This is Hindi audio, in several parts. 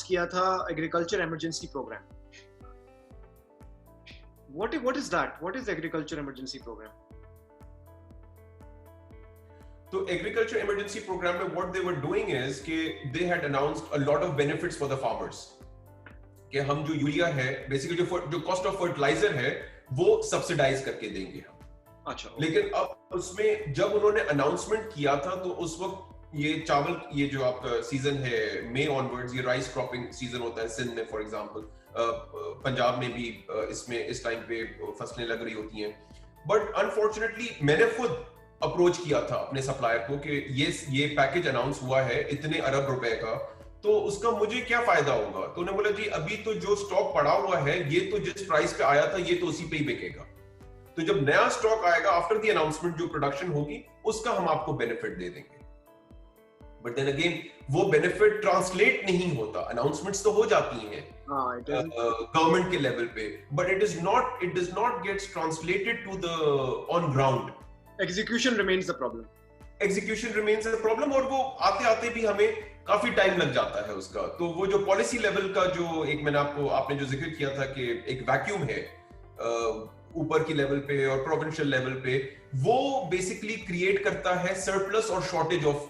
अनाउंस किया था agriculture emergency program. What is that? What is the agriculture emergency program? तो एग्रीकल्चर इमरजेंसी प्रोग्राम में what they were doing is कि they had announced a lot of benefits for the farmers. कि हम जो यूरिया है, बेसिकली जो कॉस्ट ऑफ फर्टिलाइजर है, वो सब्सिडाइज करके देंगे हम. अच्छा. लेकिन अब उसमें जब उन्होंने अनाउंसमेंट किया था तो उस वक्त ये चावल, ये जो आपका सीजन है मई ऑनवर्ड्स, ये राइस क्रॉपिंग सीजन होता है सिंध में फॉर एग्जांपल, पंजाब में भी इसमें इस टाइम पे फसलें लग रही होती हैं. बट अनफॉर्चुनेटली मैंने खुद अप्रोच किया था अपने सप्लायर को कि ये पैकेज अनाउंस हुआ है इतने अरब रुपए का, तो उसका मुझे क्या फायदा होगा. तो उन्होंने बोला जी अभी तो जो स्टॉक पड़ा हुआ है ये तो जिस प्राइस पे आया था ये तो उसी पे ही बिकेगा, तो जब नया स्टॉक आएगा आफ्टर द अनाउंसमेंट जो प्रोडक्शन होगी उसका हम आपको बेनिफिट दे देंगे. बट देन अगेन वो बेनिफिट ट्रांसलेट नहीं होता. अनाउंसमेंट्स तो हो जाती हैं गवर्नमेंट के लेवल पे, but it does not gets translated to the on ground. Execution remains the problem. Execution remains the problem, और वो आते आते भी हमें काफी टाइम लग जाता है उसका. तो वो जो पॉलिसी लेवल का जो एक मैंने आपने जो जिक्र किया था कि एक वैक्यूम है ऊपर की लेवल पे और प्रोविंशियल लेवल पे, वो बेसिकली क्रिएट करता है सरप्लस और शॉर्टेज ऑफ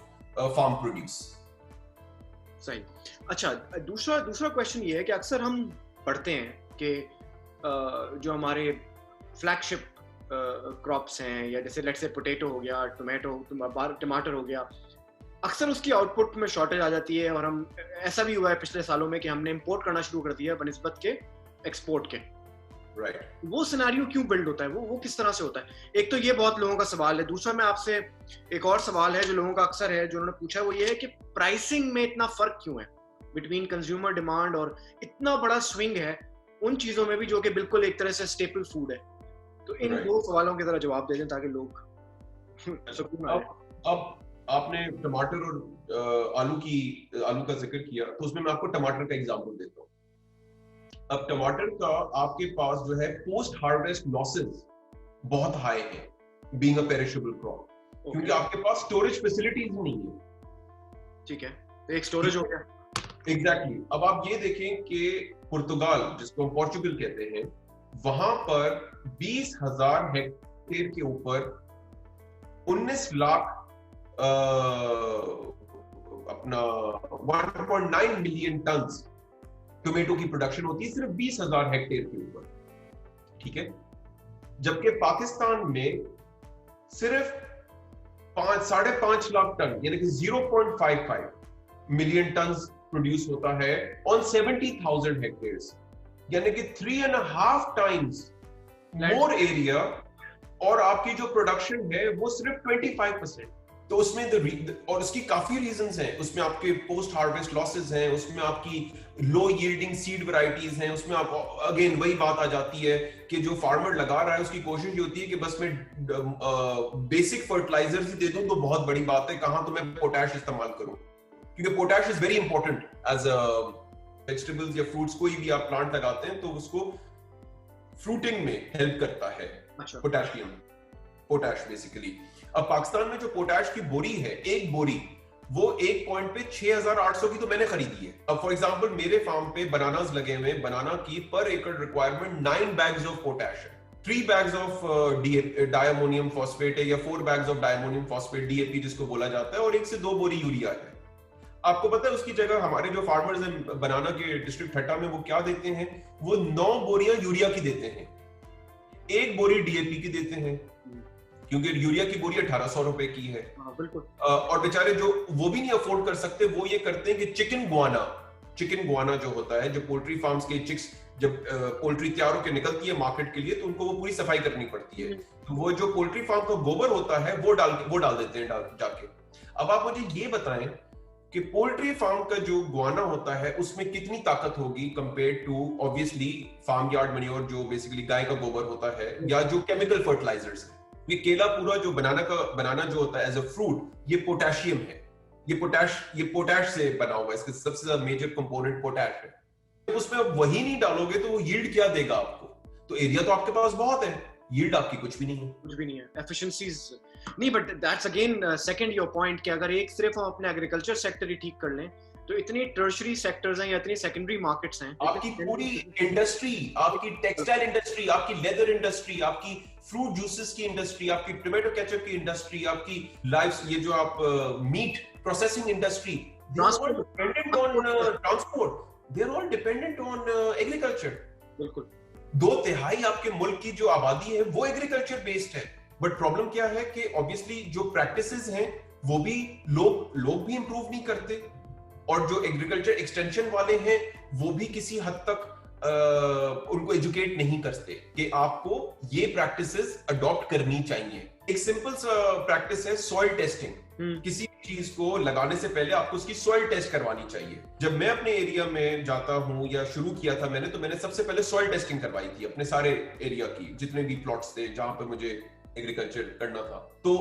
फार्म प्रोड्यूस. सही. अच्छा, दूसरा क्वेश्चन ये है कि अक्सर हम पढ़ते हैं कि जो हमारे फ्लैगशिप क्रॉप्स हैं, या जैसे लेट्स से पोटैटो हो गया, टमाटर हो गया, अक्सर उसकी आउटपुट में शॉर्टेज आ जाती है, और हम ऐसा भी हुआ है पिछले सालों में कि हमने इंपोर्ट करना शुरू कर दिया बनिस्बत के एक्सपोर्ट के. राइट. वो सिनेरियो क्यों बिल्ड होता है, वो किस तरह से होता है? एक तो ये बहुत लोगों का सवाल है. दूसरा मैं आपसे एक और सवाल है जो लोगों का अक्सर है, जो उन्होंने पूछा, वो ये है कि प्राइसिंग में इतना फर्क क्यों है बिटवीन कंज्यूमर डिमांड, और इतना बड़ा स्विंग है उन चीजों में भी जो कि बिल्कुल एक तरह से स्टेपल फूड है. तो इन दो सवालों के जरा जवाब दे दें ताकि लोग सुकून आए. अब आपने टमाटर और आलू का जिक्र किया, तो उसमें मैं आपको टमाटर का एग्जांपल देता हूँ. अब टमाटर का आपके पास जो है पोस्ट हार्वेस्ट लॉसेस बहुत हाई है बीइंग अ पेरिशेबल क्रॉप, क्योंकि आपके पास स्टोरेज फैसिलिटीज नहीं है. ठीक है, तो एक स्टोरेज हो गया. एग्जैक्टली. अब आप ये देखें कि पुर्तगाल, जिसको हम पोर्चुगल कहते हैं, वहां पर 20,000 हेक्टेयर के ऊपर 19 लाख अपना 1.9 मिलियन टन टोमेटो की प्रोडक्शन होती है सिर्फ 20,000 हेक्टेयर के ऊपर. ठीक है. जबकि पाकिस्तान में सिर्फ 5.5 लाख टन यानी कि 0.55 मिलियन टन प्रोड्यूस होता है ऑन 70,000 हेक्टेयर्स, यानी कि 3.5 टाइम्स मोर एरिया, और आपकी जो प्रोडक्शन है वो सिर्फ 25%. तो उसमें और उसकी काफी रीजंस हैं. उसमें आपके पोस्ट हार्वेस्ट लॉसेस हैं, उसमें आपकी लो यील्डिंग सीड वैरायटीज हैं, उसमें आप अगेन वही बात आ जाती है कि जो फार्मर लगा रहा है उसकी कोशिश ये होती है कि बस मैं बेसिक फर्टिलाइजर ही दे दूं तो बहुत बड़ी बात है, कहां तो मैं पोटैश इस्तेमाल करूं, क्योंकि potash is very important as vegetables या फ्रूट्स. कोई भी आप प्लांट लगाते हैं तो उसको फ्रूटिंग में हेल्प करता है पोटैश बेसिकली. अब पाकिस्तान में जो पोटैश की बोरी है, एक बोरी वो एक पॉइंट पे 6,800 की तो मैंने खरीदी है. अब फॉर एग्जांपल मेरे फार्म पे बनानास लगे हुए, बनाना की पर एकड़ रिक्वायरमेंट 9 बैग्स ऑफ पोटैश है, 3 बैग्स ऑफ डायमोनियम फॉस्फेट है, या 4 bags of diammonium phosphate DAP जिसको बोला जाता है, और 1 से 2 बोरी यूरिया है. आपको पता है उसकी जगह हमारे जो फार्मर्स हैं बनाना के डिस्ट्रिक्ट ठट्टा में, वो क्या देते हैं, वो 9 बोरियां यूरिया की देते हैं, 1 बोरी डीएपी की देते हैं, क्योंकि यूरिया की बोरी 1,800 रुपए की है. बिल्कुल. और बेचारे जो वो भी नहीं अफोर्ड कर सकते, वो ये करते हैं कि चिकन गुआना जो होता है, जो पोल्ट्री फार्म्स के चिक्स जब पोल्ट्री तैयार होकर निकलती है मार्केट के लिए, तो उनको वो पूरी सफाई करनी पड़ती है. तो वो जो पोल्ट्री फार्म का गोबर होता है वो डाल देते हैं जाके. अब आप मुझे ये बताएं कि पोल्ट्री फार्म का जो गुआना होता है उसमें कितनी ताकत होगी compare to obviously farm yard manure, जो बेसिकली गाय का गोबर होता है, या जो केमिकल फर्टिलाइजर्स है. ये केला पूरा जो बनाना जो होता है एज अ फ्रूट, ये पोटेशियम है, ये पोटैश से बना हुआ है, इसका सबसे ज्यादा मेजर कंपोनेंट पोटैश है. उसमें आप वही नहीं डालोगे तो वो यील्ड क्या देगा आपको? तो एरिया तो आपके पास बहुत है, यील्ड आपकी कुछ भी नहीं है. एफिशिएंसीज नहीं. But that's again second your point कि अगर एक सिर्फ हम अपने एग्रीकल्चर सेक्टर ही ठीक कर लें तो इतनी टर्शरी सेक्टर्स हैं या इतनी सेकेंडरी मार्केट्स हैं, आपकी पूरी इंडस्ट्री, आपकी टेक्सटाइल इंडस्ट्री, आपकी लेदर इंडस्ट्री, आपकी फ्रूट जूसेस की इंडस्ट्री, आपकी टोमेटो केचप की इंडस्ट्री, आपकी लाइफ, ये जो आप meat processing industry, they are all dependent on transport, they are all dependent on agriculture. बिल्कुल 2/3 आपके मुल्क की जो आबादी है वो एग्रीकल्चर बेस्ड है. बट प्रॉब्लम क्या है कि ऑब्वियसली जो प्रैक्टिसेस हैं वो भी लोग भी इंप्रूव नहीं करते, और जो एग्रीकल्चर एक्सटेंशन वाले हैं वो भी किसी हद तक उनको एजुकेट नहीं करते कि आपको ये प्रैक्टिसेस अडॉप्ट करनी चाहिए. एक सिंपल सा प्रैक्टिस है सॉइल टेस्टिंग. किसी चीज को लगाने से पहले आपको उसकी सॉइल टेस्ट करवानी चाहिए. जब मैं अपने एरिया में जाता हूं या शुरू किया था मैंने, तो मैंने सबसे पहले सॉइल टेस्टिंग करवाई थी अपने सारे एरिया की, जितने भी प्लॉट्स थे जहां पे मुझे एग्रीकल्चर करना था. तो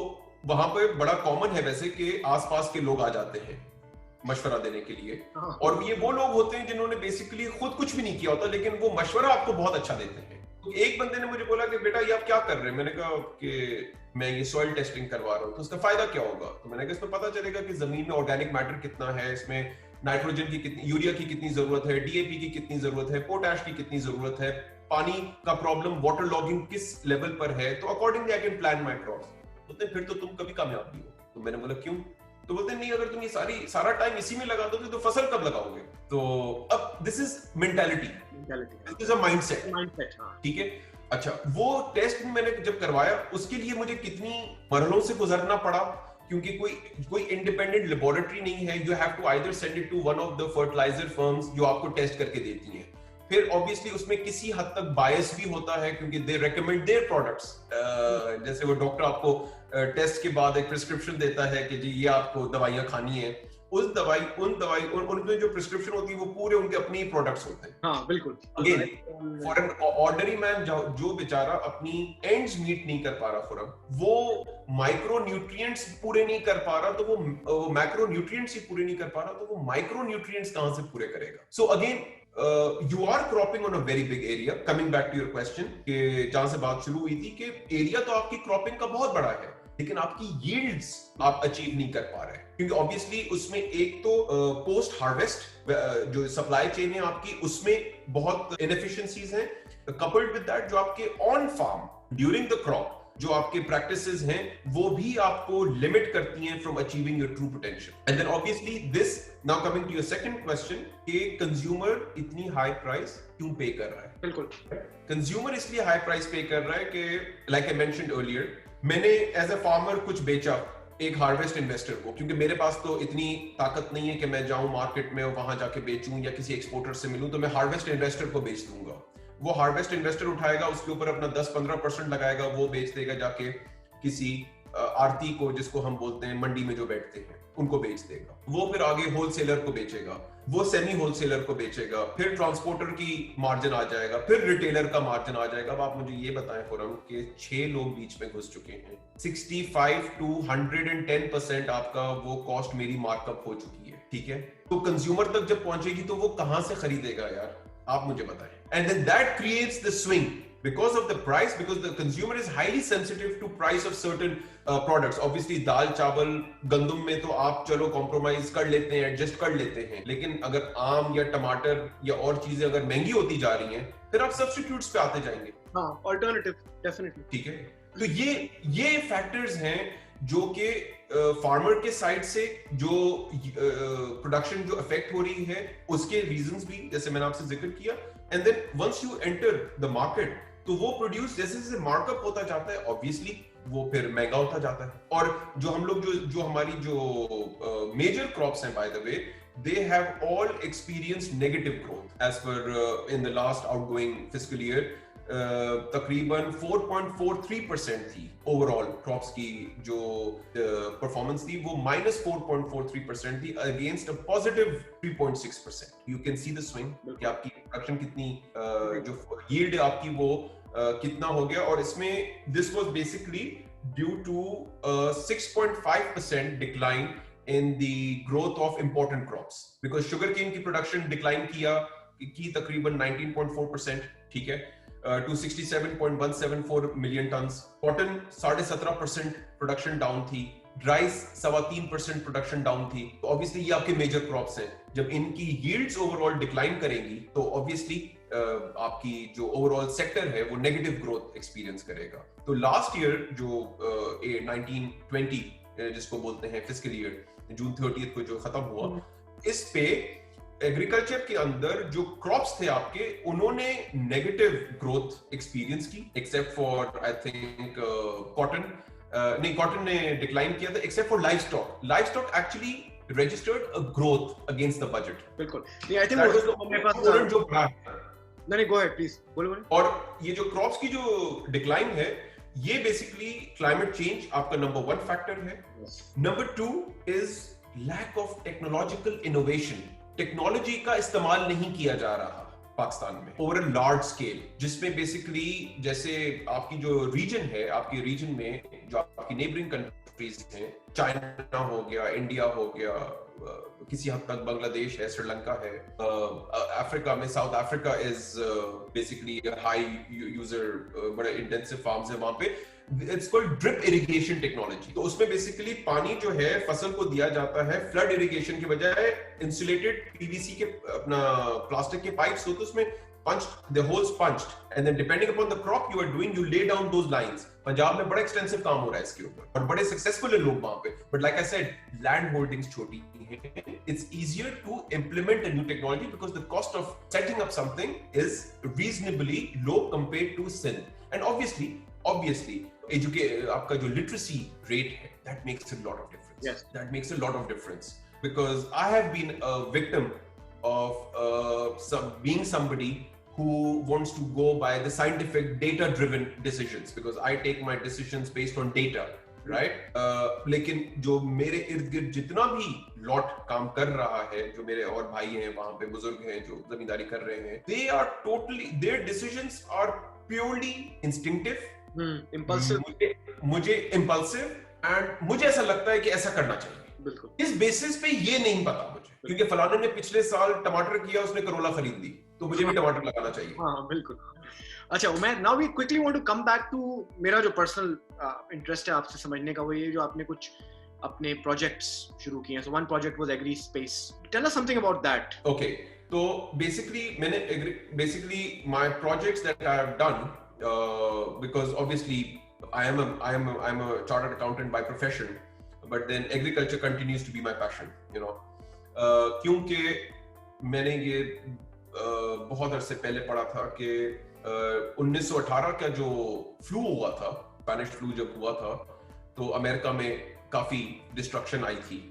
वहां पे बड़ा कॉमन है वैसे कि आसपास के लोग आ जाते हैं मशवरा देने के लिए, और ये वो लोग होते हैं जिन्होंने बेसिकली खुद कुछ भी नहीं किया होता, लेकिन वो मशवरा आपको बहुत अच्छा देते हैं. तो एक बंदे ने मुझे बोला कि बेटा ये आप क्या कर रहे हैं. मैंने कहा कि मैं ये सॉइल टेस्टिंग करवा रहा हूँ. तो उसका फायदा क्या होगा. तो मैंने कहा इसमें पता चलेगा कि जमीन में ऑर्गेनिक मैटर कितना है, इसमें नाइट्रोजन की कितनी, यूरिया की कितनी जरूरत है, डीएपी की कितनी जरूरत है, पोटैश की कितनी जरूरत है, पानी का प्रॉब्लम, वाटर लॉगिंग किस लेवल पर है. तो accordingly I can plan my crops. बोलते फिर तो तुम कभी कामयाब नहीं हो. तो मैंने बोला क्यों. तो बोलते नहीं, अगर तुम ये सारा टाइम इसी में लगा दोगे तो फसल कब लगाओगे. तो अब this is mentality, this is a mindset. ठीक है. अच्छा, वो टेस्ट भी मैंने जब करवाया उसके लिए मुझे कितनी मरहलों से गुजरना पड़ा, क्योंकि कोई इंडिपेंडेंट लेबोरेटरी नहीं है. You have to either send it to one of the fertilizer firms जो आपको टेस्ट करके देती हैं. फिर ऑब्वियसली उसमें किसी हद तक बायस भी होता है, क्योंकि दे रेकमेंड देयर प्रोडक्ट्स. जैसे वो डॉक्टर आपको टेस्ट के बाद एक प्रिस्क्रिप्शन देता है कि जी ये आपको दवाइयां खानी है. उनमें जो प्रिस्क्रिप्शन होती है वो पूरे उनके अपने ही प्रोडक्ट्स होते हैं. हाँ बिल्कुल. फॉर एन ऑर्डिनरी मैन जो बेचारा अपनी एंड्स मीट नहीं कर पा रहा, वो माइक्रो न्यूट्रिएंट्स पूरे नहीं कर पा रहा, तो वो मैक्रो न्यूट्रिएंट्स ही पूरे नहीं कर पा रहा, तो वो माइक्रो न्यूट्रिएंट्स कहां से पूरे करेगा. So again you are cropping on a very big area. Coming back to your question कि जहां से बात शुरू हुई थी कि एरिया तो आपकी क्रॉपिंग का बहुत बड़ा है, लेकिन आपकी यील्ड्स आप अचीव नहीं कर पा रहे हैं, क्योंकि ऑब्वियसली उसमें एक तो पोस्ट हार्वेस्ट जो सप्लाई चेन है आपकी, उसमें बहुत इनएफिशिएंसीज हैं. कपल्ड विद दैट जो आपके on farm during the crop जो आपके प्रैक्टिसेस हैं वो भी आपको लिमिट करती हैं from achieving your true potential. And then obviously this, now coming to your second question, कि कंज्यूमर इतनी हाई प्राइस क्यों पे कर रहा है. बिल्कुल, कंज्यूमर इसलिए हाई प्राइस पे कर रहा है कि लाइक आई मेंशन्ड अर्लियर, मैंने एज अ फार्मर कुछ बेचा एक हार्वेस्ट इन्वेस्टर को, क्योंकि मेरे पास तो इतनी ताकत नहीं है कि मैं जाऊं मार्केट में और वहां जाके बेचूं या किसी एक्सपोर्टर से मिलूं, तो मैं हार्वेस्ट इन्वेस्टर को बेच दूंगा. वो हार्वेस्ट इन्वेस्टर उठाएगा, उसके ऊपर अपना 10-15% लगाएगा, वो बेच देगा जाके किसी आरती को, जिसको हम बोलते हैं मंडी में जो बैठते हैं, उनको बेच देगा. वो फिर आगे होलसेलर को बेचेगा, वो सेमी होलसेलर को बेचेगा, फिर ट्रांसपोर्टर की मार्जिन आ जाएगा, फिर रिटेलर का मार्जिन आ जाएगा. अब आप मुझे ये बताएं फौरन कि 6 लोग बीच में घुस चुके हैं. 65 to 110% आपका वो कॉस्ट मेरी मार्कअप हो चुकी है. ठीक है, तो कंज्यूमर तक जब पहुंचेगी तो वो कहां से खरीदेगा यार, आप मुझे बताएं. And then that creates the swing because of the price, because the consumer is highly sensitive to price of certain products. Obviously दाल चावल गंदम में तो आप चलो कॉम्प्रोमाइज कर लेते हैं, एडजस्ट कर लेते हैं, लेकिन अगर आम या टमाटर या और चीजें अगर महंगी होती जा रही हैं, फिर आप सब्स्टिट्यूट्स पे आते जाएंगे. हाँ, अल्टरनेटिव डेफिनेटली. ठीक है, तो ये फैक्टर्स हैं जो कि फार्मर के साइड से जो प्रोडक्शन जो अफेक्ट हो रही है उसके रीजंस भी जैसे मैंने आपसे जिक्र किया. And then once you enter the market, तो वो प्रोड्यूस जैसे जैसे मार्कअप होता जाता है, ऑब्वियसली वो फिर महंगा होता जाता है. और जो हम लोग जो हमारी जो मेजर क्रॉप्स हैं, bye the way, they have all experienced negative growth as per in the last outgoing fiscal year. तकरीबन 4.43% थी ओवरऑल क्रॉप्स की जो परफॉर्मेंस थी, वो -4.43% थी against a positive 3.6%. You can see the swing कि आपकी प्रोडक्शन कितनी जो यील्ड आपकी वो कितना हो गया. और इसमें this was basically due to 6.5% decline in the growth of important crops, because sugarcane की production decline की तकरीबन 19.4%. ठीक है, to 67.174 million tons. Cotton 17.5% production down थी. राइस 3.25% प्रोडक्शन डाउन थी, तो ऑब्वियसली ये आपके मेजर क्रॉप्स हैं। जब इनकी यील्ड्स ओवरऑल डिक्लाइन करेंगी तो ऑब्वियसली आपकी जो ओवरऑल सेक्टर है वो नेगेटिव ग्रोथ एक्सपीरियंस करेगा। तो लास्ट ईयर जो 1920 जिसको बोलते हैं फिस्कल ईयर, जून 30 को जो खत्म हुआ, इस पे एग्रीकल्चर के अंदर जो क्रॉप्स थे आपके, उन्होंने नेगेटिव ग्रोथ एक्सपीरियंस की, except for I think cotton. नहीं, कॉटन ने डिक्लाइन किया था, except for livestock. Livestock actually registered a growth against the budget. बिल्कुल नहीं, आई थिंक मेरे पास जो नहीं, गो अहेड प्लीज, बोलो। और ये जो क्रॉप्स की जो डिक्लाइन है, ये बेसिकली क्लाइमेट चेंज आपका नंबर 1 फैक्टर है। Number 2 is lack of technological innovation. Technology का इस्तेमाल नहीं किया जा रहा पाकिस्तान में ओवर अ लार्ज स्केल, जिसमें बेसिकली जैसे आपकी जो रीजन है, आपके रीजन में जो आपकी नेबरिंग कंट्रीज हैं, चाइना हो गया, इंडिया हो गया, किसी हद तक बांग्लादेश है, श्रीलंका है, अफ्रीका में south Africa is basically high user, बड़े इंटेंसिव फार्म्स है वहां पे। It's called drip irrigation technology. तो उसमें बेसिकली पानी जो है फसल को दिया जाता है फ्लड इरिगेशन के बजाय इंसुलेटेड पीवीसी के अपना प्लास्टिक के पाइप्स होते, उसमें punched, the holes punched, and then depending upon the crop you are doing, you lay down those lines. Punjab में बड़ा एक्सटेंसिव काम हो रहा है इसके ऊपर और बड़े सक्सेसफुल है लोग वहां पे, but like I said land holdings छोटी हैं। It's easier to implement a new technology because the cost of setting up something is reasonably low compared to Sindh. And obviously आपका जो लिटरेसी रेट है, that makes a lot of difference. Yes. That makes a lot of difference because I have been a victim of being somebody who wants to go by the scientific data-driven decisions because I take my decisions based on data, right? लेकिन जो मेरे इर्द गिर्द जितना भी लॉट काम कर रहा है, जो मेरे और भाई हैं वहां पे, बुजुर्ग हैं जो जमींदारी कर रहे हैं, they are totally, their decisions are purely instinctive, impulsive. मुझे impulsive and मुझे ऐसा लगता है कि ऐसा करना चाहिए। बिल्कुल। इस बेसिस पे ये नहीं पता मुझे, क्योंकि फलाने ने पिछले साल टमाटर किया, उसने करोला खरीद ली, तो मुझे भी टमाटर लगाना चाहिए। हाँ, बिल्कुल। अच्छा Umair, now we quickly want to come back to मेरा जो पर्सनल इंटरेस्ट है आपसे समझने का, वो ये जो आपने कुछ अपने प्रोजेक्ट्स शुरू किए हैं। So one project was agri space, tell us something about that. Okay, तो basically my projects that I have done, because obviously I am a chartered accountant by profession, but then agriculture continues to be my passion, you know. क्योंकि मैंने ये बहुत अरसे पहले पढ़ा था कि 1918 का जो फ्लू हुआ था, स्पेनिश फ्लू जब हुआ था, तो अमेरिका में काफी डिस्ट्रक्शन आई थी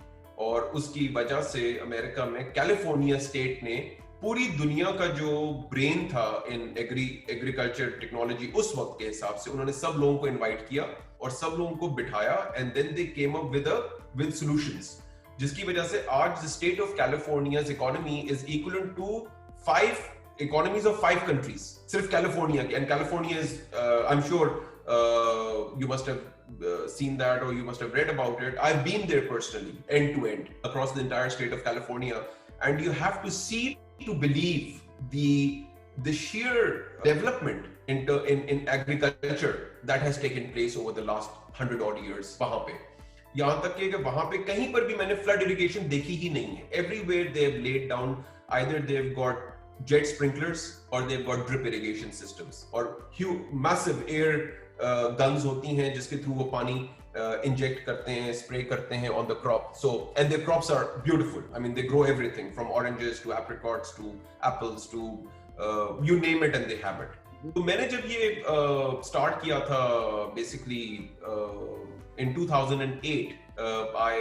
और उसकी वजह से अमेरिका में कैलिफोर्निया स्टेट ने पूरी दुनिया का जो ब्रेन था इन एग्रीकल्चर टेक्नोलॉजी उस वक्त के हिसाब से, उन्होंने सब लोगों को इनवाइट किया और सब लोगों को बिठाया and then they came up with solutions, जिसकी वजह से आज the state of California's economy is equivalent to 5 economies of 5 countries, सिर्फ कैलिफोर्निया की। And California is, I am sure you must have seen that or you must have read about it. I've been there personally, end to end, across the entire state of California, and you have to see to believe the sheer development in agriculture that has taken place over the last 100 odd years वहां पे। यहाँ तक कि वहां पे कहीं पर भी मैंने फ्लड इरिगेशन देखी ही नहीं है। Everywhere they have laid down, either they've got jet sprinklers or they've got drip irrigation systems और huge massive air गन्स होती हैं जिसके थ्रू वो पानी इंजेक्ट करते हैं, स्प्रे करते हैं on the crop. So and their crops are beautiful, I mean they grow everything from oranges to apricots to apples to you name it and they have it. तो मैंने जब ये स्टार्ट किया था basically in 2008 I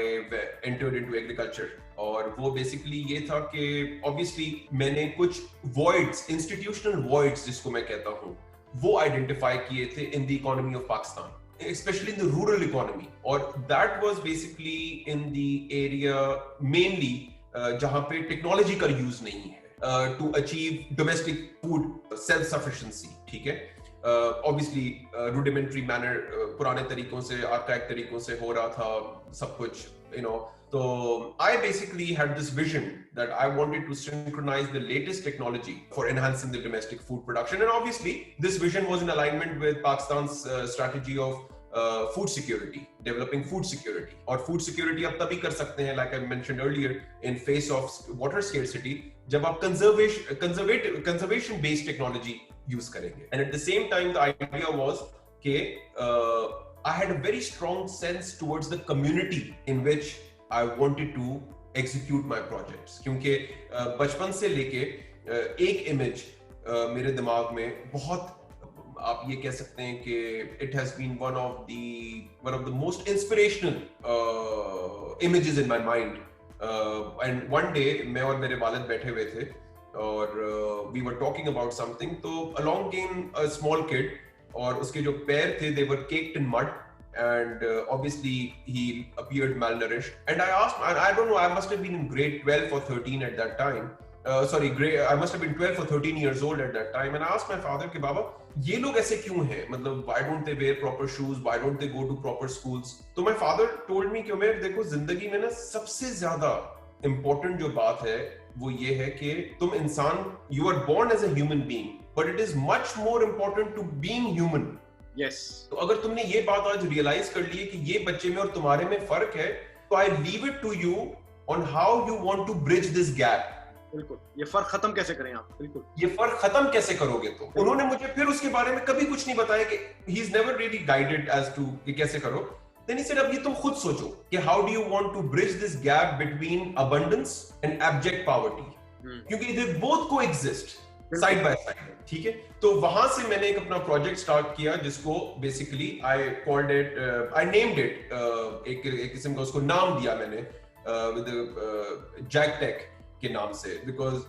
entered into agriculture, और वो बेसिकली ये था कि ऑब्वियसली मैंने कुछ वॉइड्स, इंस्टीट्यूशनल वॉइड्स जिसको मैं कहता हूँ, वो आइडेंटिफाई किए थे in the economy of Pakistan, especially in the rural economy, और that was basically in the area mainly जहां पे टेक्नोलॉजी का यूज नहीं है to achieve domestic food self sufficiency, ठीक है। obviously rudimentary manner, पुराने तरीकों से, archaic तरीकों से हो रहा था सब कुछ, you know। So I basically had this vision that I wanted to synchronize the latest technology for enhancing the domestic food production, and obviously this vision was in alignment with Pakistan's strategy of food security, developing food security. और food security आप तभी कर सकते हैं, like I mentioned earlier, in face of water scarcity, जब आप conservation based technology use करेंगे. And at the same time, the idea was कि I had a very strong sense towards the community in which I wanted to execute my projects. क्योंकि बचपन से लेके एक image मेरे दिमाग में बहुत, आप ये कह सकते हैं कि it has been one of the most inspirational images in my mind. And one day मैं और मेरे वालिद बैठे हुए थे और we were talking about something, तो along came a small kid और उसके जो पैर थे they were caked in mud and obviously he appeared malnourished. And I asked, I don't know, I must have been in grade 12 or 13 at that time. I must have been 12 or 13 years old at that time, and I asked my father कि बाबा ये लोग ऐसे क्यों हैं, मतलब why don't they wear proper shoes, why don't they go to proper schools? तो my father told me कि उमेर देखो जिंदगी में ना सबसे ज्यादा important जो बात है वो ये है कि तुम इंसान, you are born as a human being, but it is much more important to being human. Yes. तो अगर तुमने ये बात आज realize कर ली है कि ये बच्चे में और तुम्हारे में फर्क है, तो I leave it to you on how you want to bridge this gap. बिल्कुल, ये फर्क खत्म कैसे करें आप, बिल्कुल ये फर्क खत्म कैसे करोगे तुम. उन्होंने मुझे फिर उसके बारे में कभी कुछ नहीं बताया कि he is never really guided as to कि कैसे करो. Then he said अब ये तुम खुद सोचो कि how do you want to bridge this gap between abundance and abject poverty, क्योंकि they both coexist side by side. ठीक है, तो वहां से मैंने एक अपना प्रोजेक्ट स्टार्ट किया जिसको बेसिकली I named it, एक किस्म का उसको नाम दिया मैंने with JAGTEC के नाम से, because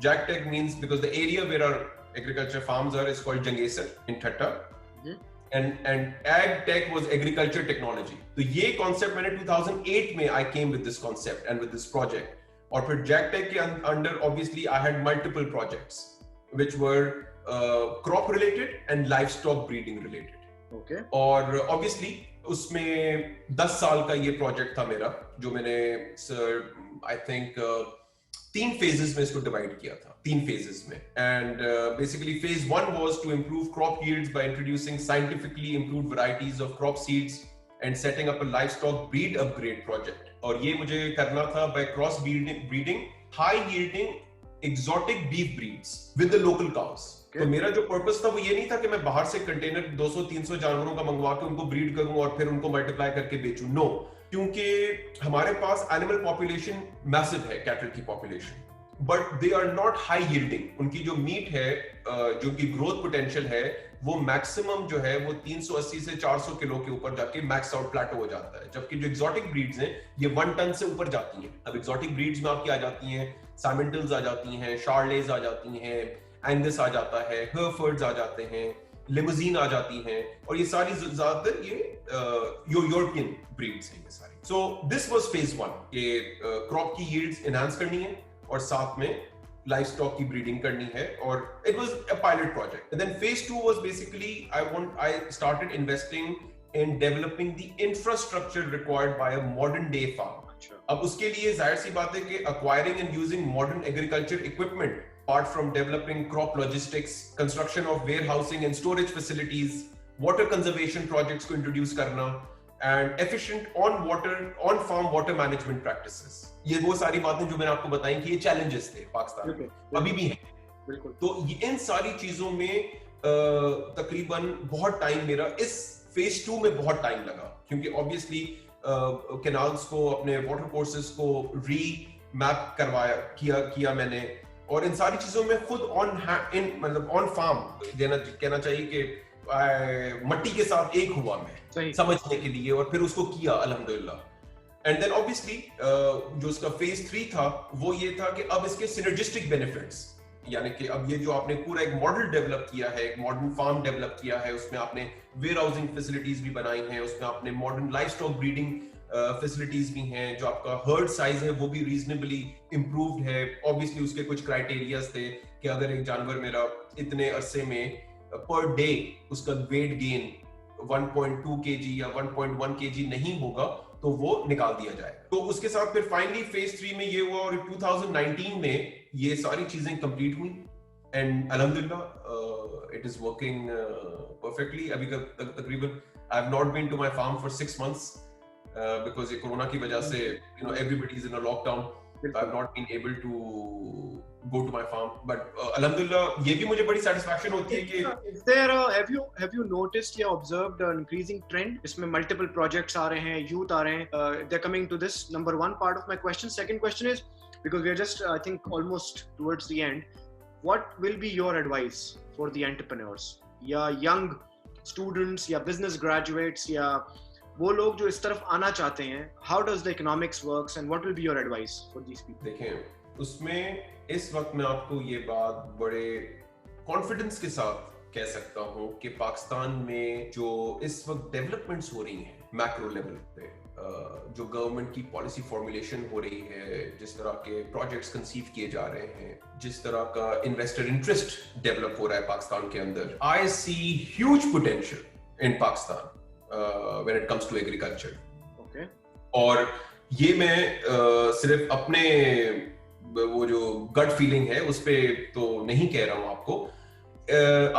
JAGTEC means because the area where our agriculture farms are is called Jangesar in Thatta, and AgTech was agriculture technology. तो ये concept मैंने 2008 में I came with this concept and with this project. और फिर JAGTEC के under obviously I had multiple projects which were crop related and livestock breeding related. Okay. और obviously उसमें 10 साल का ये प्रोजेक्ट था मेरा, जो मैंने I think 3 phases में इसको डिवाइड किया था, 3 phases में. And basically phase 1 was to improve crop yields by introducing scientifically improved varieties of crop seeds and setting up a livestock breed upgrade project. और ये मुझे करना था by cross breeding high yielding exotic beef breeds with the local cows. तो मेरा जो पर्पस था वो ये नहीं था कि मैं बाहर से कंटेनर 200-300 जानवरों का मंगवा के उनको ब्रीड करूं और फिर उनको मल्टीप्लाई करके बेचूं. नो, क्योंकि हमारे पास एनिमल पॉपुलेशन मैसिव है, कैटल की population, but they are not high yielding. उनकी जो मीट है, जो उनकी ग्रोथ पोटेंशियल है, वो मैक्सिमम जो है वो 380 से 400 किलो के ऊपर जाके मैक्स आउट प्लेटो हो जाता है. जबकि जो एक्सोटिक ब्रीड्स हैं ये 1 टन से ऊपर जाती हैं. अब एक्सोटिक ब्रीड्स में आपकी आ जाती हैं साइमेंटल्स आ जाती हैं, शार्लेज आ जाती हैं, एंगस आ जाता है, हर्फर्ड्स आ जाते हैं, लिमोजीन आ जाती हैं, और ये सारी ज्यादातर ये यूरोपियन ब्रीड्स हैं ये सारी. सो दिस वाज फेज 1 कि क्रॉप की यील्ड्स एनहांस करनी है और साथ में लाइवस्टॉक की ब्रीडिंग करनी है, और it was a pilot project. And then phase 2 was basically I started investing in developing the infrastructure required by a modern day farm. अब उसके लिए जाहिर सी बात है कि acquiring and using modern agriculture equipment, apart from developing crop logistics, construction of warehousing and storage facilities, water conservation projects को introduce करना, and efficient on farm water management practices. ये वो सारी बातें जो मैंने आपको बताई कि ये challenges थे पाकिस्तान में, अभी भी हैं. बिल्कुल. तो इन सारी चीजों में तकरीबन बहुत टाइम मेरा इस फेज 2 में बहुत टाइम लगा, क्योंकि ऑब्वियसली कैनाल्स को, अपने वाटर कोर्सेज को रीमैप किया मैंने, और इन सारी चीजों में खुद ऑन फार्म कहना चाहिए कि मट्टी के साथ एक हुआ मैं समझने के लिए, और फिर उसको किया अल्हम्दुलिल्लाह. एंड देन ऑब्वियसली जो उसका फेज 3 था वो ये था कि अब इसके सिनर्जिस्टिक बेनिफिट्स, यानी कि अब ये जो आपने पूरा एक मॉडल डेवलप किया है, एक मॉडर्न फार्म डेवलप किया है, उसमें आपने वेयर हाउसिंग फैसिलिटीज भी बनाई हैं, उसमें आपने modern live stock breeding facilities भी हैं, जो आपका हर्ड साइज है वो भी रीजनेबली इंप्रूव्ड है. ऑब्वियसली उसके कुछ क्राइटेरियाज थे कि अगर एक जानवर मेरा इतने अरसे में पर डे उसका वेट गेन 1.2 kg या 1.1 kg नहीं होगा तो वो निकाल दिया जाएगा. तो उसके साथ फिर फाइनली फेज 3 में ये हुआ, और 2019 में ये सारी चीजें कंप्लीट हुई, एंड अल्हम्दुलिल्लाह इट इज वर्किंग परफेक्टली. अभी तकरीबन I have not been to my farm for 6 months because ये कोरोना की वजह से everybody is in a lockdown. I've not been able to go to my farm, but alhamdulillah ये भी मुझे बड़ी satisfaction होती है कि Is there have you noticed या observed an increasing trend इसमें multiple projects आ रहे हैं, youth आ रहे हैं, they're coming to this. Number one part of my question. Second question is, because we are just I think almost towards the end, what will be your advice for the entrepreneurs या young students या business graduates या वो लोग जो इस तरफ आना चाहते हैं? How does the economics works and what will be your advice for these people? देखें, उसमें इस वक्त मैं आपको ये बात बड़े कॉन्फिडेंस के साथ कह सकता हूँ कि पाकिस्तान में जो इस वक्त डेवलपमेंट्स हो रही हैं मैक्रो लेवल पे, जो गवर्नमेंट की पॉलिसी फॉर्मुलेशन हो रही है, जिस तरह के प्रोजेक्ट्स कंसीव किए जा रहे हैं, जिस तरह का इन्वेस्टर इंटरेस्ट डेवलप हो रहा है पाकिस्तान के अंदर, I see huge potential in Pakistan when it comes to agriculture. Okay. और ये मैं सिर्फ अपने वो जो गट फीलिंग है उस पे तो नहीं कह रहा हूँ आपको.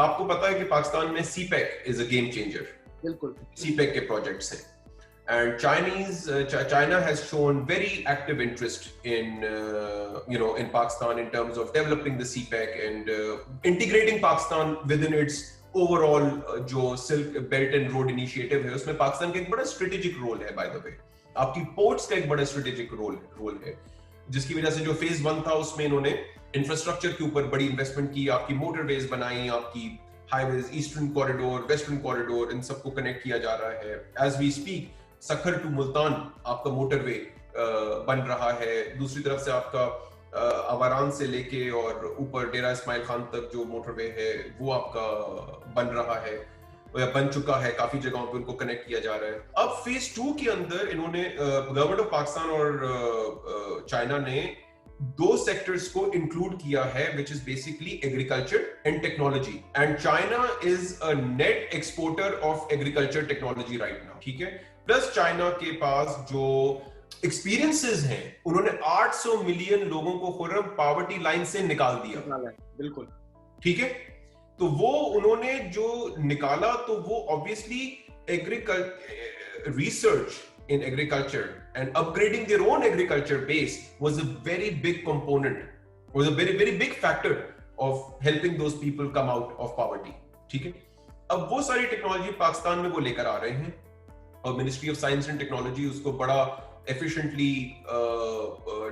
आपको पता है कि पाकिस्तान में CPEC is a game changer. बिल्कुल. CPEC के प्रोजेक्ट्स हैं. And China has shown very active interest in in Pakistan in terms of developing the CPEC and integrating Pakistan within its overall जो silk belt and road initiative है उसमें पाकिस्तान का एक बड़ा स्ट्रेटेजिक रोल है. बाय द वे, आपकी पोर्ट्स का एक बड़ा स्ट्रेटेजिक रोल है, जिसकी वजह से जो फेज 1 था उसमें इन्होंने इंफ्रास्ट्रक्चर के ऊपर बड़ी इन्वेस्टमेंट की, आपकी मोटरवेज बनाई, आपकी highways, eastern corridor, western corridor, इन सबको कनेक्ट किया जा रहा है. As we speak Sukkur to Multan आपका मोटरवे बन रहा है. दूसरी तरफ से आपका अवारान से लेके और ऊपर डेरा इस्माइल खान तक जो मोटरवे है वो आपका बन रहा है या बन चुका है. काफी जगहों पे उनको कनेक्ट किया जा रहा है. अब फेज 2 के अंदर इन्होंने गवर्नमेंट ऑफ पाकिस्तान और चाइना ने 2 सेक्टर्स को इंक्लूड किया है, which is basically agriculture and technology. And China is a net exporter of agriculture technology right now. ठीक है. प्लस चाइना के पास जो एक्सपीरियंसेस हैं, उन्होंने 800 मिलियन लोगों को खुर्रम पॉवर्टी लाइन से निकाल दिया. बिल्कुल. ठीक है. तो वो उन्होंने जो निकाला तो वो obviously research in agriculture and upgrading their own agriculture base was a very big component, was a very very big factor of helping those people come out of poverty. ठीक है. अब वो सारी टेक्नोलॉजी पाकिस्तान में वो लेकर आ रहे हैं और ministry of science and technology उसको बड़ा एफिशिएंटली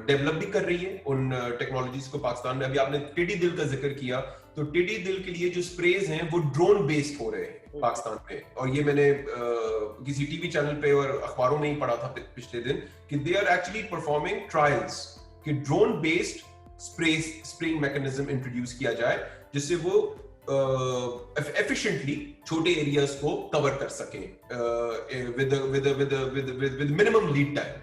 डेवलप भी कर रही है उन टेक्नोलॉजीज को पाकिस्तान में. अभी आपने टेडी दिल का जिक्र किया, तो टेडी दिल के लिए जो स्प्रेज हैं वो ड्रोन बेस्ड हो रहे हैं पाकिस्तान में. और ये मैंने किसी टीवी चैनल पे और अखबारों में ही पढ़ा था पिछले दिन कि they are actually performing trials कि drone based spraying mechanism introduce किया जाए, जिससे वो efficiently छोटे एरियाज को कवर कर सके with minimum lead time,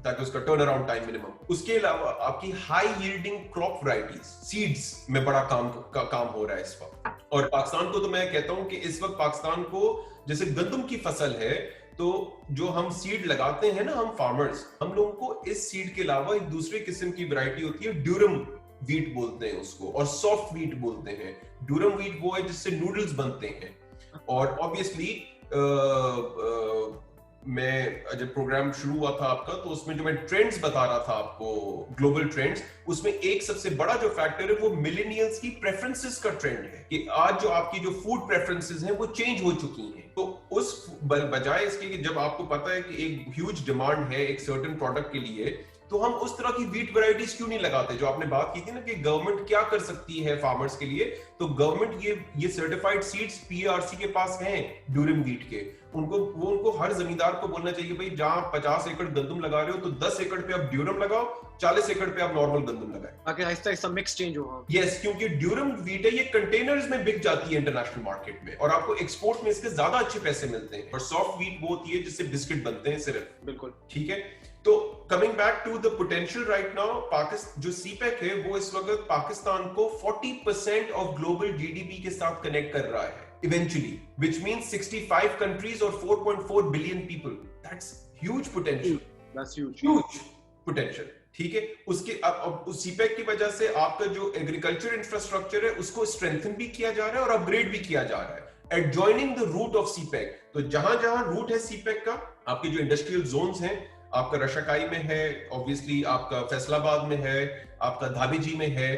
ताकि उसका टर्न अराउंड टाइम मिनिमम. उसके अलावा आपकी high yielding crop varieties, seeds में बड़ा काम हो रहा है इस वक्त. और पाकिस्तान को तो मैं कहता हूं कि इस वक्त पाकिस्तान को जैसे गंदम की फसल है, तो जो हम सीड लगाते हैं ना हम फार्मर्स, हम लोगों को इस सीड के अलावा एक दूसरे किस्म की वैरायटी होती है, ड्यूरम वीट बोलते हैं उसको, और सॉफ्ट वीट बोलते हैं. ड्यूरम वीट वो है जिससे नूडल्स बनते हैं. और ऑब्वियसली मैं जब प्रोग्राम शुरू हुआ था आपका, तो उसमें जो मैं ट्रेंड्स बता रहा था आपको, ग्लोबल ट्रेंड्स, उसमें एक सबसे बड़ा जो फैक्टर है वो मिलेनियल्स की प्रेफरेंसेस का ट्रेंड है कि आज जो आपकी जो फूड प्रेफरेंसेस हैं वो चेंज हो चुकी हैं. तो उस बजाय इसके कि जब आपको पता है कि एक ह्यूज डिमांड है एक सर्टेन प्रोडक्ट के लिए, तो हम उस तरह की वीट वैरायटीज क्यों नहीं लगाते? जो आपने बात की थी ना कि गवर्नमेंट क्या कर सकती है फार्मर्स के लिए, तो गवर्नमेंट ये सर्टिफाइड सीड्स PRC के पास हैं ड्यूरम वीट के. उनको हर जमींदार को बोलना चाहिए भाई जहां 50 एकड़ गंदम लगा रहे हो तो 10 एकड़ पे आप ड्यूरम लगाओ, 40 एकड़ पे आप नॉर्मल गंदम लगाएं, ताकि आहिस्ता-आहिस्ता मिक्स चेंज हो. यस, क्योंकि ड्यूरम वीट है, ये कंटेनर्स में बिक जाती है इंटरनेशनल मार्केट में, और आपको एक्सपोर्ट में इसके ज्यादा अच्छे पैसे मिलते हैं. और सॉफ्ट वीट वो होती है जिससे बिस्किट बनते हैं सिर्फ. बिल्कुल. ठीक है. तो coming back to the potential right now, Pakistan जो CPEC है वो इस वक्त पाकिस्तान को 40% ऑफ ग्लोबल GDP के साथ कनेक्ट कर रहा है eventually, which means 65 countries or 4.4 billion people. That's huge potential. That's huge. Huge potential. ठीक है. उसके अब उस CPEC की वजह से आपका जो एग्रीकल्चर इंफ्रास्ट्रक्चर है उसको स्ट्रेंथन भी किया जा रहा है और अपग्रेड भी किया जा रहा है. Adjoining the route of CPEC. तो जहां रूट है सीपेक का, आपके जो इंडस्ट्रियल जोन्स हैं, आपका रशाकाई में है, ऑब्वियसली आपका फैसलाबाद में है, आपका धाबीजी में है,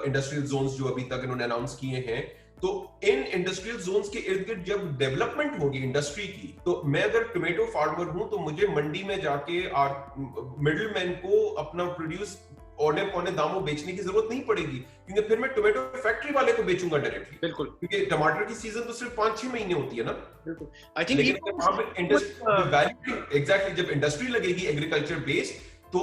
इंडस्ट्रियल जोन्स जो अभी तक इन्होंने अनाउंस किए हैं। तो इन इंडस्ट्रियल जोन्स के इर्द गिर्द जब डेवलपमेंट होगी इंडस्ट्री की, तो मैं अगर टोमेटो फार्मर हूं तो मुझे मंडी में जाके मिडिलमैन को अपना प्रोड्यूस औने पौने दामों बेचने की जरूरत नहीं पड़ेगी, क्योंकि फिर मैं टोमेटो फैक्ट्री वाले को बेचूंगा डायरेक्टली। बिल्कुल, क्योंकि टमाटर की सीजन तो सिर्फ 5-6 महीने होती है ना। बिल्कुल। आई थिंक एग्जैक्टली जब इंडस्ट्री लगेगी एग्रीकल्चर बेस्ड, तो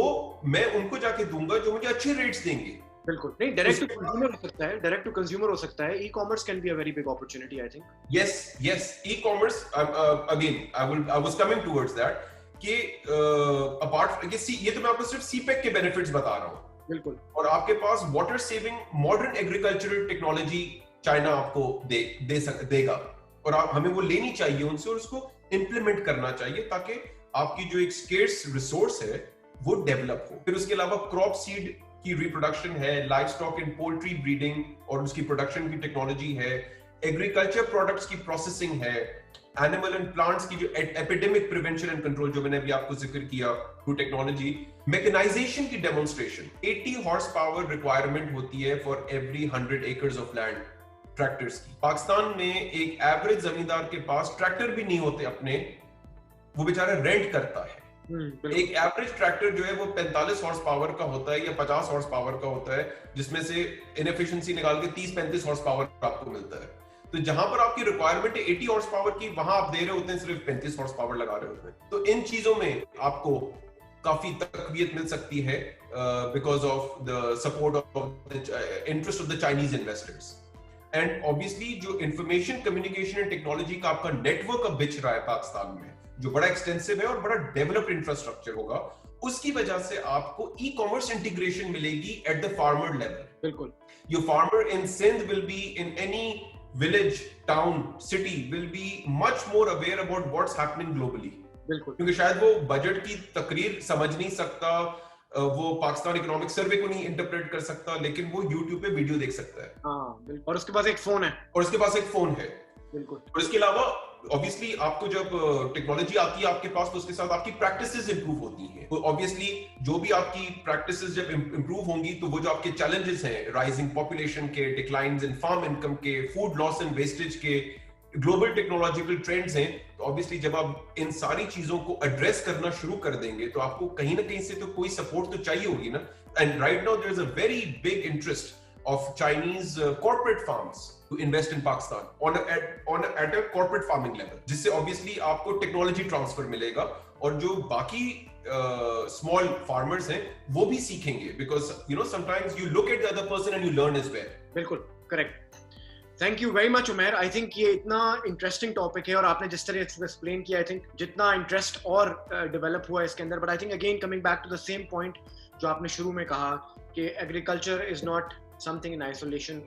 मैं उनको जाके दूंगा जो मुझे अच्छे रेट्स देंगे। बिल्कुल नहीं, डायरेक्ट टू कंज्यूमर हो सकता है, डायरेक्ट टू कंज्यूमर हो सकता है। E-commerce can be a very big opportunity, I think. Yes e-commerce, again I was coming towards that कि अपार्ट ये तो मैं आपको सिर्फ सीपेक के बेनिफिट्स बता रहा हूं। बिल्कुल। और आपके पास water saving modern agricultural technology China आपको देगा, और हमें वो लेनी चाहिए उनसे और उसको इंप्लीमेंट करना चाहिए, ताकि आपकी जो एक स्केर्स रिसोर्स है वो डेवलप हो। फिर उसके अलावा क्रॉप सीड की रिप्रोडक्शन है, live stock and poultry breeding और उसकी प्रोडक्शन की टेक्नोलॉजी है, एग्रीकल्चर प्रोडक्ट्स की प्रोसेसिंग है, एनिमल एंड प्लांट्स की जो एपिडेमिक प्रिवेंशन एंड कंट्रोल जो मैंने अभी आपको जिक्र किया थ्रू टेक्नोलॉजी, मैकेनाइजेशन की डेमोन्स्ट्रेशन। 80 हॉर्स पावर रिक्वायरमेंट होती है for every 100 acres of land tractors की। पाकिस्तान में एक एवरेज जमींदार के पास ट्रैक्टर भी नहीं होते अपने, वो बेचारा रेंट करता है। एक एवरेज ट्रैक्टर जो है वो 45 हॉर्स पावर का होता है या 50 हॉर्स पावर का होता है, जिसमें से इनएफिशिएंसी निकाल के 30-35 हॉर्स पावर आपको मिलता है। तो जहां पर आपकी रिक्वायरमेंट है 80 हॉर्स पावर की, वहां आप दे रहे होते हैं सिर्फ 35 हॉर्स पावर लगा रहे होते हैं। तो इन चीजों में आपको काफी तकवीयत मिल सकती है because of the support of the interest of the Chinese investors. And obviously जो इंफॉर्मेशन कम्युनिकेशन एंड टेक्नोलॉजी का आपका नेटवर्क अब बिछ रहा है पाकिस्तान में, जो बड़ा एक्सटेंसिव है और बड़ा डेवलप्ड इंफ्रास्ट्रक्चर होगा, उसकी वजह से आपको ई-कॉमर्स इंटीग्रेशन मिलेगी एट द फार्मर लेवल। बिल्कुल। Your farmer in Sindh will be in any village, town, city will be much more aware about what's happening globally. बिल्कुल। क्योंकि शायद वो बजट की तकरीर समझ नहीं सकता, वो पाकिस्तान इकोनॉमिक सर्वे को नहीं इंटरप्रेट कर सकता, लेकिन वो YouTube पे वीडियो देख सकता है। हाँ, बिल्कुल। और उसके पास एक फोन है। बिल्कुल। और इसके अलावा ऑब्वियसली आपको जब टेक्नोलॉजी आती है आपके पास, तो उसके साथ आपकी प्रैक्टिसेस इंप्रूव होती हैं। तो ऑब्वियसली जो भी आपकी प्रैक्टिसेस जब इंप्रूव होंगी, तो वो जो आपके चैलेंजेस हैं, राइजिंग पॉपुलेशन के, डिक्लाइंस इन फार्म इनकम के, फूड लॉस एंड वेस्टेज के, ग्लोबल टेक्नोलॉजिकल ट्रेंड्स हैं, तो ऑब्वियसली जब आप इन सारी चीजों को एड्रेस करना शुरू कर देंगे, तो आपको कहीं ना कहीं से तो कोई सपोर्ट तो चाहिए होगी ना। And right now there is a very big interest of Chinese corporate farms to invest in Pakistan at a corporate farming level, जिससे obviously आपको technology transfer मिलेगा, और जो बाकी small farmers हैं वो भी सीखेंगे, because you know sometimes you look at the other person and you learn as well. बिल्कुल correct. Thank you very much Umair. I think ये इतना interesting topic है, और आपने जिस तरह से explain किया, I think जितना interest और develop हुआ इसके अंदर, but I think again coming back to the same point जो आपने शुरू में कहा कि agriculture is not something in isolation,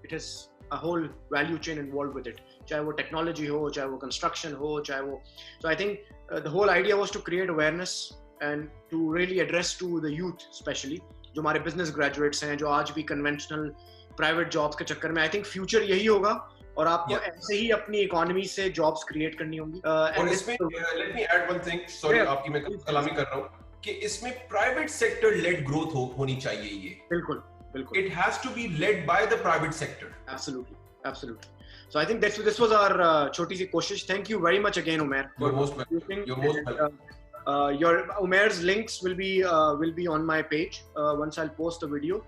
it is a whole value chain involved with it, चाहे वो technology हो, चाहे वो construction हो, चाहे वो, so I think the whole idea was to create awareness and to really address to the youth especially, जो हमारे business graduates हैं, जो आज भी conventional private jobs के चक्कर में, I think future यही होगा, और आपको ऐसे ही अपनी इकोनॉमी से जॉब्स क्रिएट करनी होंगी। और इसमें let me add one thing, sorry आपकी मैं कलामी कर रहा हूँ, कि इसमें प्राइवेट सेक्टर लेड ग्रोथ होनी चाहिए। ये बिल्कुल बिल्कुल, it has to be led by the private sector. Absolutely. So I think this was our छोटी सी कोशिश. Thank you very much again, Umair. You're most welcome. Your Umair's links will be on my page once I'll post the video.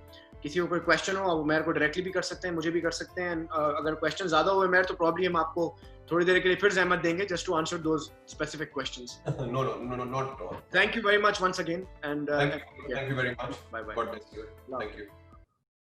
किसी को कोई क्वेश्चन हो, आप उमैर को डायरेक्टली भी कर सकते हैं, मुझे भी कर सकते हैं। अगर क्वेश्चन ज्यादा हो उमैर, तो प्रॉब्ली हम आपको थोड़ी देर के लिए फिर ज़हमत देंगे just to answer those specific questions. No, not at all. Thank you very much once again, and thank you very much. Bye. God bless you. Thank you.